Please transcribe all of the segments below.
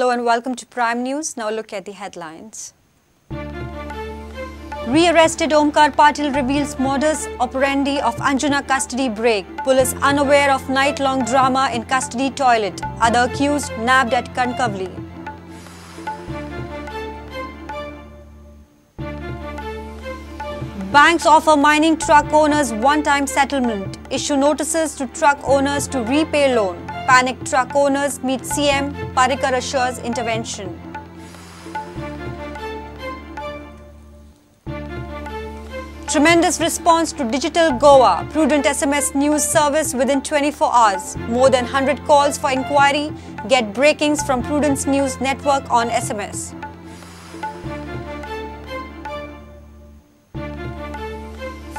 Hello and welcome to Prime News. Now look at the headlines. Rearrested Omkar Patil reveals modus operandi of Anjuna custody break. Police unaware of night-long drama in custody toilet. Other accused nabbed at Kanakavali. Banks offer mining truck owners one-time settlement. Issue notices to truck owners to repay loan. Panicked truck owners meet CM. Parikar assures intervention. Tremendous response to Digital Goa. Prudent SMS news service within 24 hours. More than 100 calls for inquiry. Get breakings from Prudent's news network on SMS.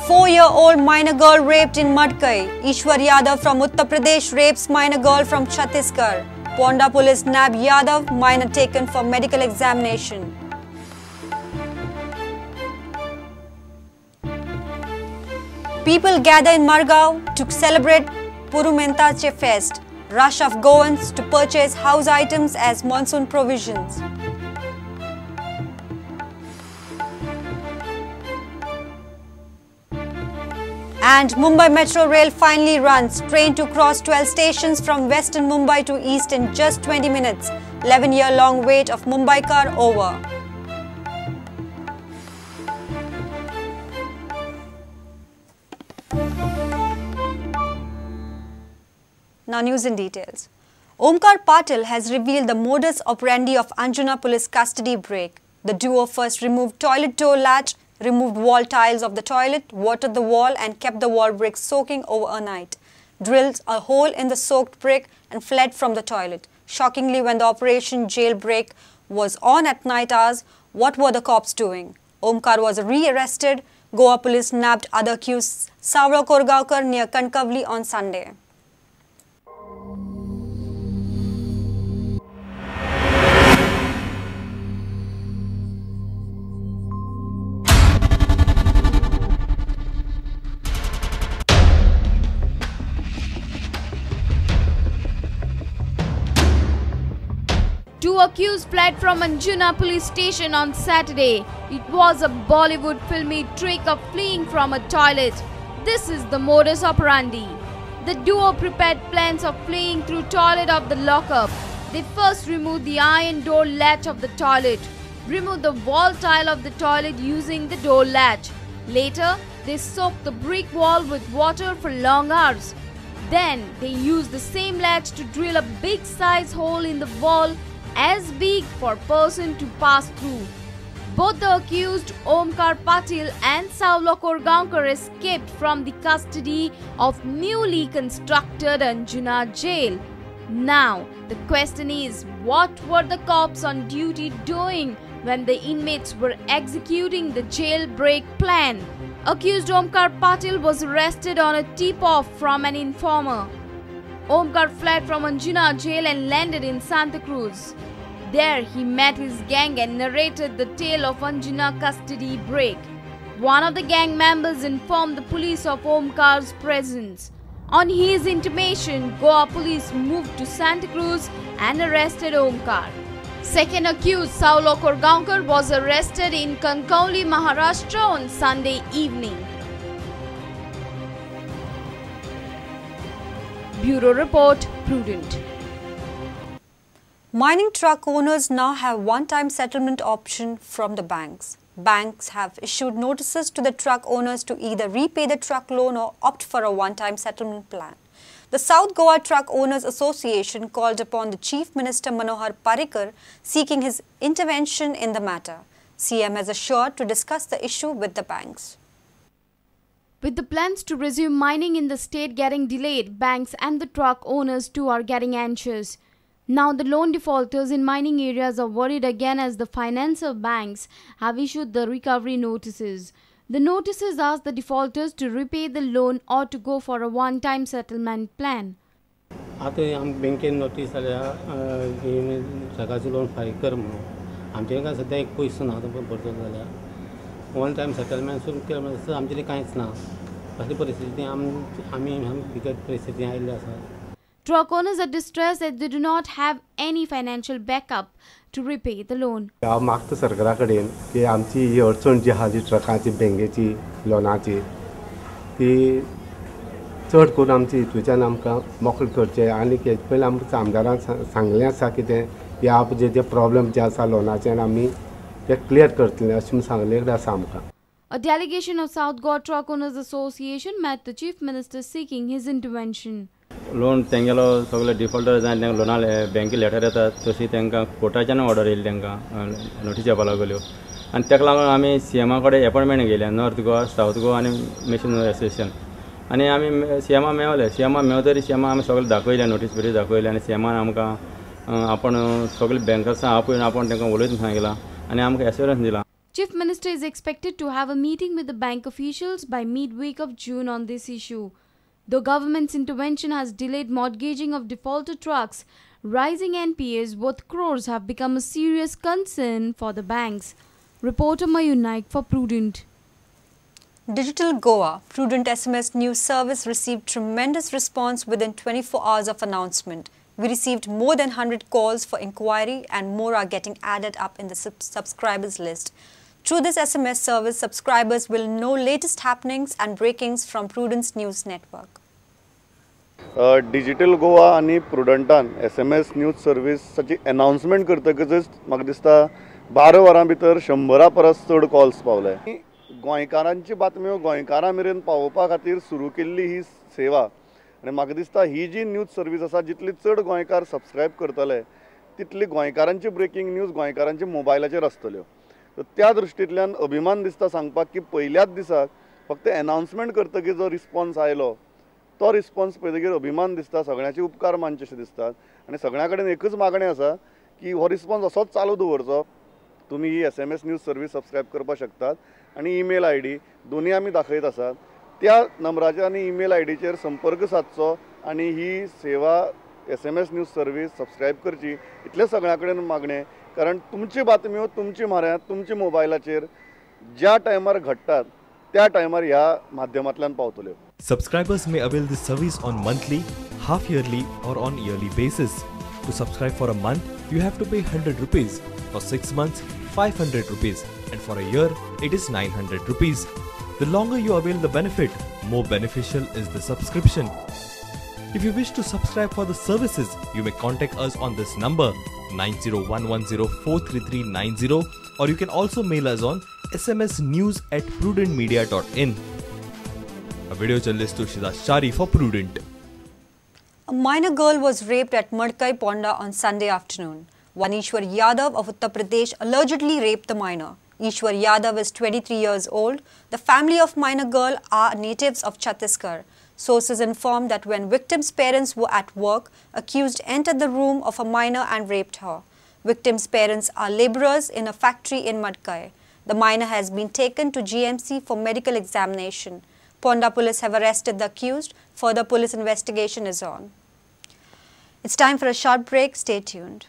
Four-year-old minor girl raped in Madkai. Ishwar Yadav from Uttar Pradesh rapes minor girl from Chhattisgarh. Ponda police nab Yadav, minor taken for medical examination. People gather in Margao to celebrate Purumentache Fest. Rush of Goans to purchase house items as monsoon provisions. And Mumbai Metro Rail finally runs. Train to cross 12 stations from western Mumbai to east in just 20 minutes. 11-year-long wait of Mumbai car over. Now news in details. Omkar Patil has revealed the modus operandi of Anjuna police custody break. The duo first removed toilet door latch, removed wall tiles of the toilet, watered the wall and kept the wall bricks soaking overnight, drilled a hole in the soaked brick and fled from the toilet. Shockingly, when the operation jailbreak was on at night hours, what were the cops doing? Omkar was rearrested. Goa police nabbed other accused Savla Korgaonkar near Kanakavali on Sunday. Two accused fled from Anjuna police station on Saturday. It was a Bollywood filmy trick of fleeing from a toilet. This is the modus operandi. The duo prepared plans of fleeing through toilet of the lockup. They first removed the iron door latch of the toilet, removed the wall tile of the toilet using the door latch. Later, they soaked the brick wall with water for long hours. Then, they used the same latch to drill a big size hole in the wall as big for a person to pass through. Both the accused Omkar Patil and Savla Korgaonkar escaped from the custody of newly constructed Anjuna jail. Now, the question is, what were the cops on duty doing when the inmates were executing the jailbreak plan? Accused Omkar Patil was arrested on a tip-off from an informer. Omkar fled from Anjuna jail and landed in Santa Cruz. There he met his gang and narrated the tale of Anjuna custody break. One of the gang members informed the police of Omkar's presence. On his intimation, Goa police moved to Santa Cruz and arrested Omkar. Second accused, Savla Korgaonkar, was arrested in Kanakavali, Maharashtra on Sunday evening. Bureau Report, Prudent. Mining truck owners now have one-time settlement option from the banks. Banks have issued notices to the truck owners to either repay the truck loan or opt for a one-time settlement plan. The South Goa Truck Owners Association called upon the Chief Minister Manohar Parrikar seeking his intervention in the matter. CM has assured to discuss the issue with the banks. With the plans to resume mining in the state getting delayed, banks and the truck owners too are getting anxious. Now the loan defaulters in mining areas are worried again as the financier banks have issued the recovery notices. The notices ask the defaulters to repay the loan or to go for a one-time settlement plan. आता आम बँकेन notice आल्या सकाळचो loan फारीक कर म्हणून आमचे काय सध्या एक पयसो ना तो भरतो जाल्यार वन टायम सेटलमेंट सुरू केलें म्हणल्यार आमचे कांयच ना असली परिस्थिती आमी बिकट परिस्थिती आयिल्ली आसा. Truck owners are distressed that they do not have any financial backup to repay the loan. हांव मागता सरकारा कडेन की आमची ही अडचण जी आहा जी ट्रकाची बँकेची लोनाची ती चड करून आमची हितूच्यान आमकां मोकळी करचें आनी हेजे पयलीं आमकां आमदारान सांगलें आसा की तें ह्या जे प्रॉब्लेम जे आसा लोनाचे आमी ते क्लियर करतले अशें सांगलेलें आसा आमकां. A delegation of South Goa Truck Owners Association met the Chief Minister seeking his intervention. Loan तेंगेलो सगळे डिफॉल्टर जावन तांकां लोना बँके लेटर येतात तशी तांकां कोर्टाच्यान ऑर्डर येयली तांकां नोटीस येवपा लागल्यो आनी ताका लागून आमी सीएमा कडेन अपॉयंटमेंट घेतल्या नॉर्थ गोवा सावथ गोवा आनी मिशन एसोसिएशन आनी आमी सीएमा मेवले सीएमा मेवतरी सीएमा आमी सगळे दाखयले नोटीस बिटीस दाखयले आनी सीएमान आमकां आपण सगळे बँकांसा आपयन आपण तांकां उलयत सांगला आनी आमकां एश्योरन्स दिला. Chief Minister is expected to have a meeting with the bank officials by midweek of June on this issue. Though government's intervention has delayed mortgaging of defaulted trucks, rising NPAs worth crores have become a serious concern for the banks. Reporter Mayur Naik for Prudent. Digital Goa, Prudent SMS news service received tremendous response within 24 hours of announcement. We received more than 100 calls for inquiry and more are getting added up in the subscribers list. Through this SMS service, subscribers will know latest happenings and breakings from Prudent's news network. Digital Goa आनी प्रुडंटान SMS news सर्विसाची announcement करतकच म्हाका दिसता 12 वरां भितर 100 परस चड calls Pawle. गोंयकारांची बातम्यो गोंयकारां मेरेन पावोवपा खातीर सुरू केल्ली ही सेवा आनी म्हाका दिसता ही जी न्यूज सर्वीस आसा जितली चड गोंयकार सबस्क्रायब करतले तितली गोंयकारांची ब्रेकिंग न्यूज गोंयकारांच्या मोबायलाचेर आसतल्यो. त्या दृश्टींतल्यान अभिमान दिसता सांगपाक की पयल्याच दिसाक फक्त अनाउन्समेंट करतकीर जो रिस्पॉन्स आयलो तो रिस्पॉन्स पळयतकीर अभिमान दिसता सगळ्यांचे उपकार मानचेशे दिसतात आनी सगळ्यां कडेन एकच मागणें आसा की हो रिस्पॉन्स असोच चालू दवरचो. तुमी ही SMS न्यूज सर्वीस सबस्क्रायब करपाक शकतात आनी ईमेल ID दोनूय आमी दाखयत आसात. त्या नंबराचेर आनी ईमेल IDचेर संपर्क सादचो आनी ही सेवा SMS न्यूज सर्वीस सबस्क्रायब करची इतलें सगळ्यां कडेन मागणें. कारण तुमची बातम्यो तुमची म्हऱ्यांत तुमच्या मोबायलाचेर ज्या टायमार घडटात त्या टायमार ह्या माध्यमांतल्यान पावतल्यो. Subscribers may avail this service on monthly, half-yearly or on yearly basis. To subscribe for a month, you have to pay 100 rupees. For 6 months, 500 rupees. And for a year, it is 900 rupees. The longer you avail the benefit, more beneficial is the subscription. If you wish to subscribe for the services, you may contact us on this number 9011043390 or you can also mail us on smsnews@prudentmedia.in. A video journalist Tushida Shari for Prudent. A minor girl was raped at Madkai Ponda on Sunday afternoon. One Ishwar Yadav of Uttar Pradesh allegedly raped the minor. Ishwar Yadav is 23 years old. The family of minor girl are natives of Chhattisgarh. Sources informed that when victim's parents were at work, accused entered the room of a minor and raped her. Victim's parents are laborers in a factory in Madkai. The minor has been taken to GMC for medical examination. Ponda police have arrested the accused. Further police investigation is on. It's time for a short break. Stay tuned.